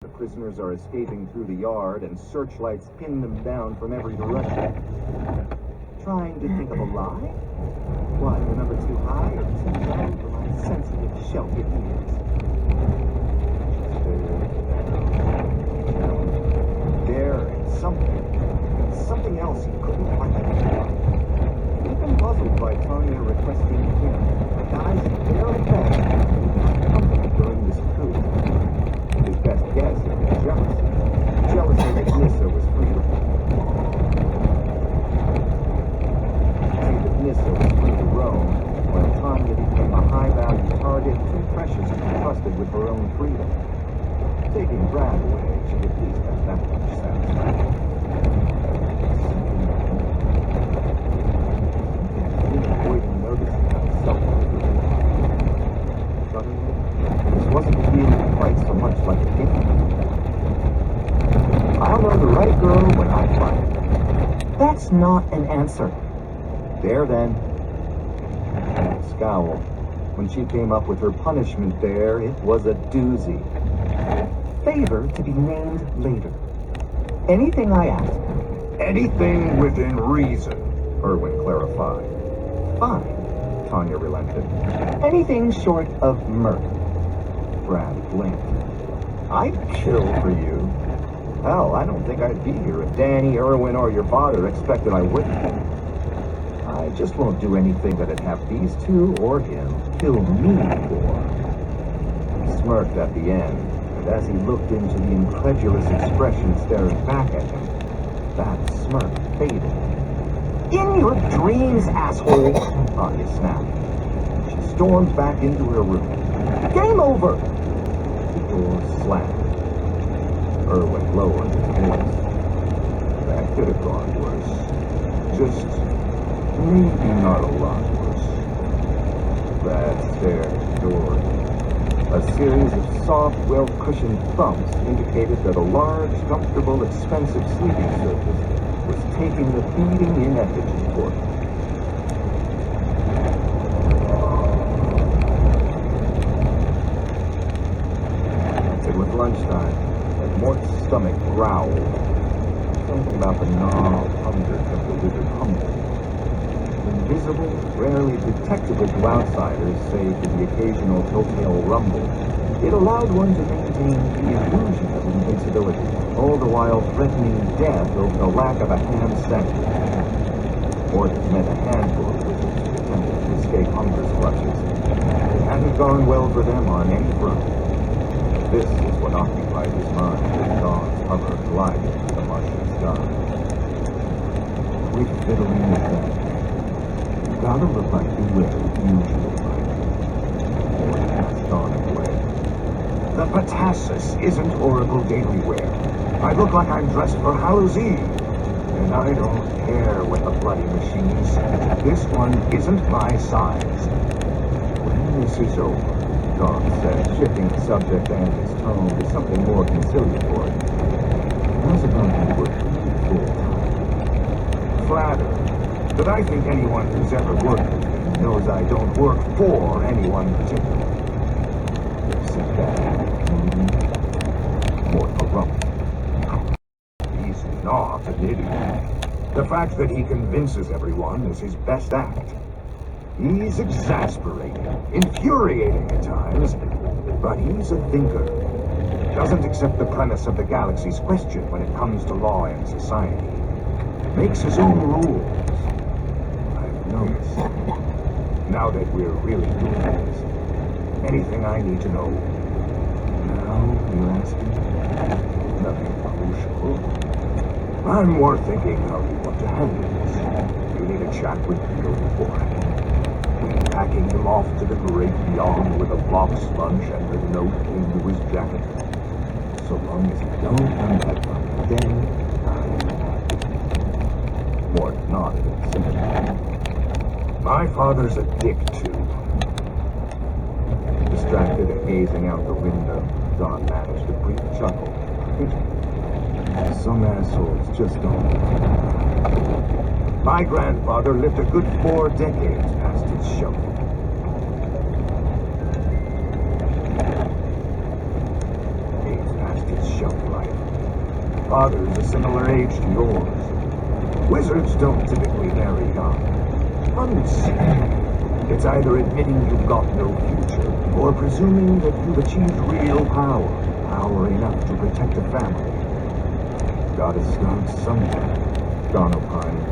The prisoners are escaping through the yard, and searchlights pin them down from every direction. Trying to think of a lie? What, remember too high or too low for my sensitive, sheltered ears? There and something else he couldn't quite identify. He'd been puzzled by Tanya requesting him, the guy's very best, company during this coup. His best guess had been jealousy. Jealousy that Nissa was free to roam, while Tanya became a high-value target too precious to be trusted with her own freedom. Taking Brad away, she at least had that much satisfaction. Avoiding noticing how self-motivated. Suddenly, this wasn't feeling quite so much like a game. I'll know the right girl when I find her. That's not an answer. There then. And a scowl. When she came up with her punishment there, it was a doozy. Favor to be named later. Anything I ask. Anything within reason, Erwin clarified. Fine, Tanya relented. Anything short of murder. Brad blinked. I'd kill for you. Hell, I don't think I'd be here if Danny, Erwin, or your father expected I wouldn't. I just won't do anything that'd have these two or him kill me for. He smirked at the end, and as he looked into the incredulous expression staring back at him, that smirk faded. In your dreams, asshole! Tanya snapped. She stormed back into her room. Game over! The door slammed. Erwin lowered his voice. That could have gone worse. Just maybe not a lot worse. Brad stared at the door. A series of soft, well-cushioned thumps indicated that a large, comfortable, expensive sleeping surface was taking the beating in effigy for him. It was lunchtime, and Mort's stomach growled. Something about the gnaw of hunger kept the wizard humble. Invisible, rarely detectable to outsiders, save for the occasional telltale rumble, it allowed one to maintain the illusion of invincibility, all the while threatening death over the lack of a ham sandwich. Mort had met a handful of wizards who attempted to escape hunger's clutches. It hadn't gone well for them on any front. This is what occupied his mind as Dawn's hover glided through the Martian sky. Quit fiddling with that. You gotta look like you will usually, right? Mort passed Dawn away. The Patassus isn't Oracle daily wear. I look like I'm dressed for Hallows Eve. And I don't care what the bloody machines say. This one isn't my size. When this is over, Dawn said, shifting the subject and his tone to something more conciliatory. How's it going to work full time? Flattered. But I think anyone who's ever worked with me knows I don't work for anyone particular. Sit back. More corrupt. He's not an idiot. The fact that he convinces everyone is his best act. He's exasperating, infuriating at times, but he's a thinker. Doesn't accept the premise of the galaxy's question when it comes to law and society. Makes his own rules. I've noticed. Now that we're really doing this, anything I need to know. Now, you're asking? Nothing crucial. I'm more thinking how you want to handle this. You need a chat with Peter beforehand. Packing him off to the great beyond with a box lunch and a note into his jacket. So long as you don't come back from it, then I'm happy. Mort nodded in sympathy. My father's a dick, too. Distracted and gazing out the window, Dawn managed a brief chuckle. Some assholes just don't. My grandfather lived a good 4 decades past his shovel. father's a similar age to yours. Wizards don't typically marry young. Unseen. It's either admitting you've got no future, or presuming that you've achieved real power. Power enough to protect a family. Gotta start somewhere, Don opined.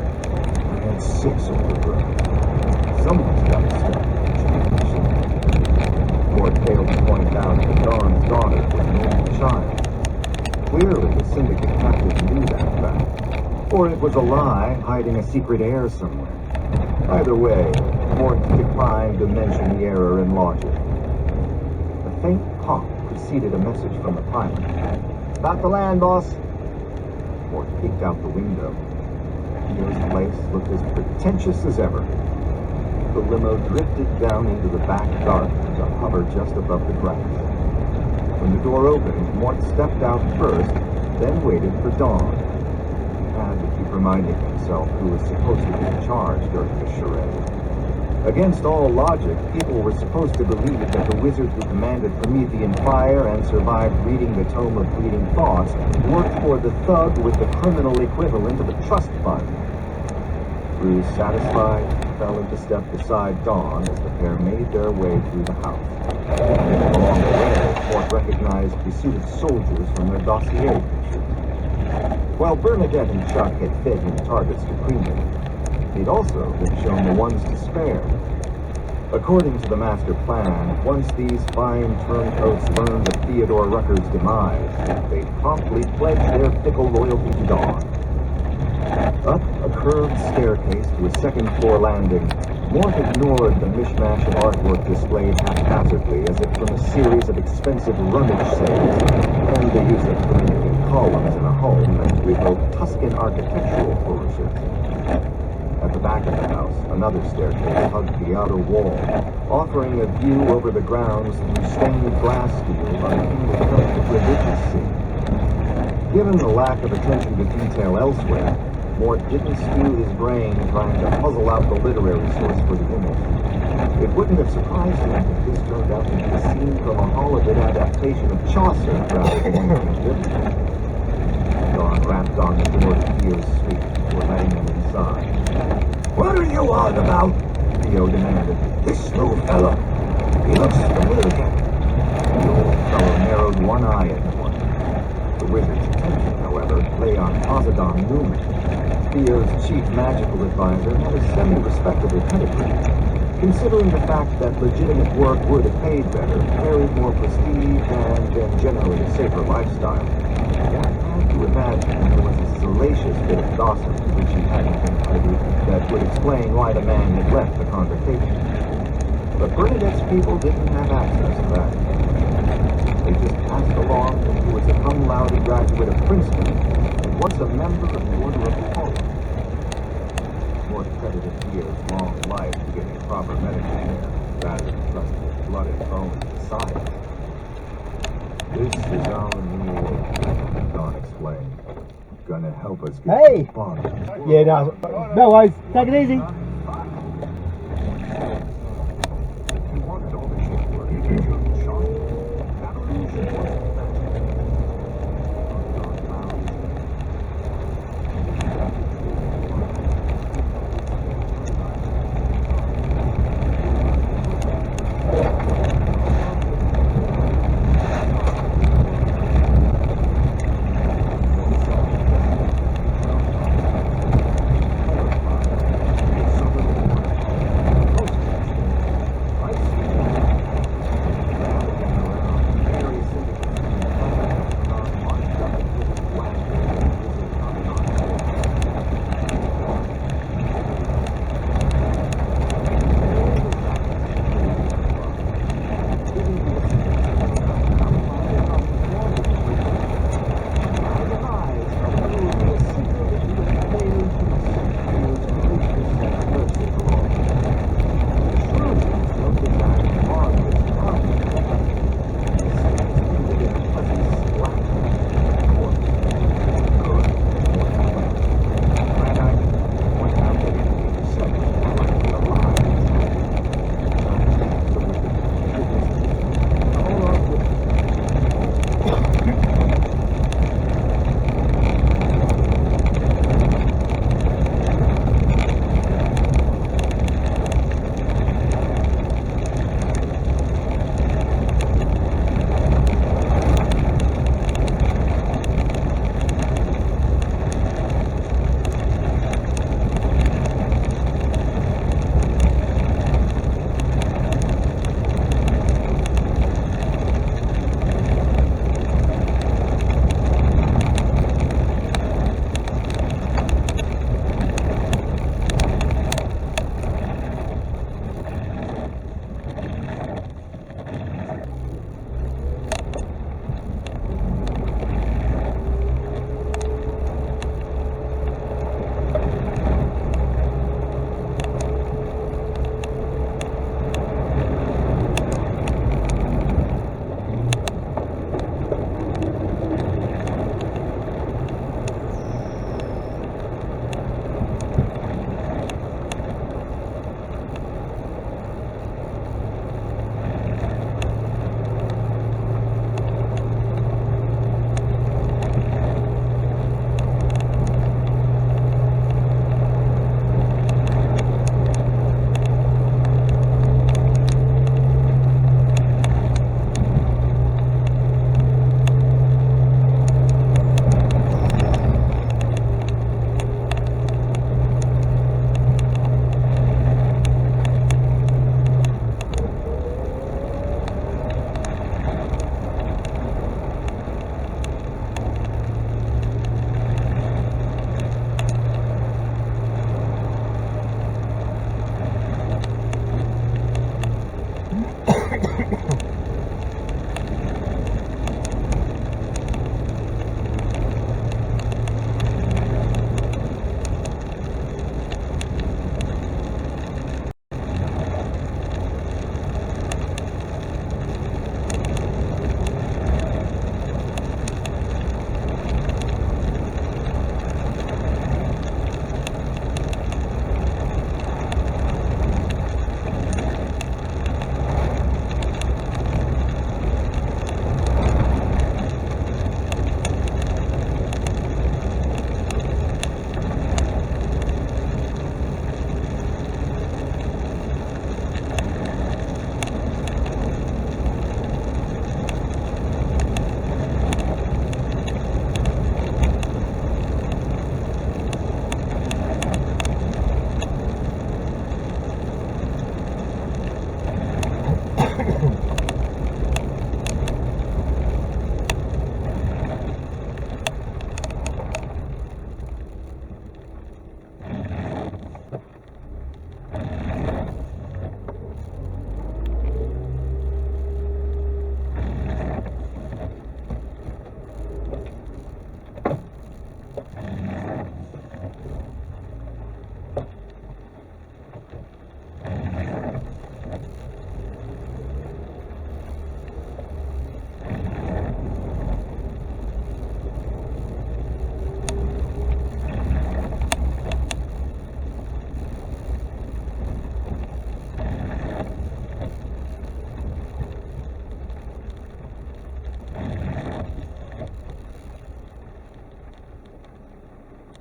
I had 6 older brothers. Someone's gotta start. Mort failed to point out that Dawn's daughter was an only child. Clearly, the syndicate captain knew that fact. Or it was a lie, hiding a secret heir somewhere. Either way, Mort declined to mention the error in logic. A faint pop preceded a message from the pilot. About to land, boss. Mort peeked out the window. Pierre's place looked as pretentious as ever. The limo drifted down into the back garden to hover just above the grass. When the door opened, Mort stepped out first, then waited for Dawn. He had to keep reminding himself who was supposed to be in charge during the charade. Against all logic, people were supposed to believe that the wizard who commanded Promethean fire and survived reading the Tome of Fleeting Thoughts worked for the thug with the criminal equivalent of a trust fund. Bruce, satisfied, fell into step beside Dawn as the pair made their way through the house. Along the way, Mort recognized besuited soldiers from their dossier pictures. While Bernadette and Chuck had fed him targets to cremate, he'd also been shown the ones to spare. According to the master plan, once these fine turncoats learned of Theodore Rucker's demise, they promptly pledged their fickle loyalty to Dawn. Up a curved staircase to a second-floor landing, Mort ignored the mishmash of artwork displayed haphazardly as if from a series of expensive rummage sales, and the use of familiar columns in a home meant to evoke Tuscan architectural flourishes. At the back of the house, another staircase hugged the outer wall, offering a view over the grounds through stained glass steel on an English religious scene. Given the lack of attention to detail elsewhere, Mort didn't stew his brain trying to puzzle out the literary source for the image. It wouldn't have surprised him if this turned out to be a scene from a holiday adaptation of Chaucer rather than anything different. Dawn rapped on the door to Theo's suite before letting him inside. What are you on about? Theo demanded. This new fellow. He looks familiar. The old fellow narrowed one eye at Mort. The wizard's attention, however, lay on Poseidon Newman. Theo's chief magical advisor had a semi-respectable pedigree. Considering the fact that legitimate work would have paid better, carried more prestige, and generally a safer lifestyle, one had to imagine there was a salacious bit of gossip to which he hadn't been privy that would explain why the man had left the convocation. But Bernadette's people didn't have access to that. They just passed along that he was a cum laude graduate of Princeton and once a member of the Order of Apollo. Mort credited Theo's long life to getting proper medical care rather than trust his blood and bones to science. This is our new order, Don explained. Gonna help us get Hey! far. Yeah, no worries. Take it easy.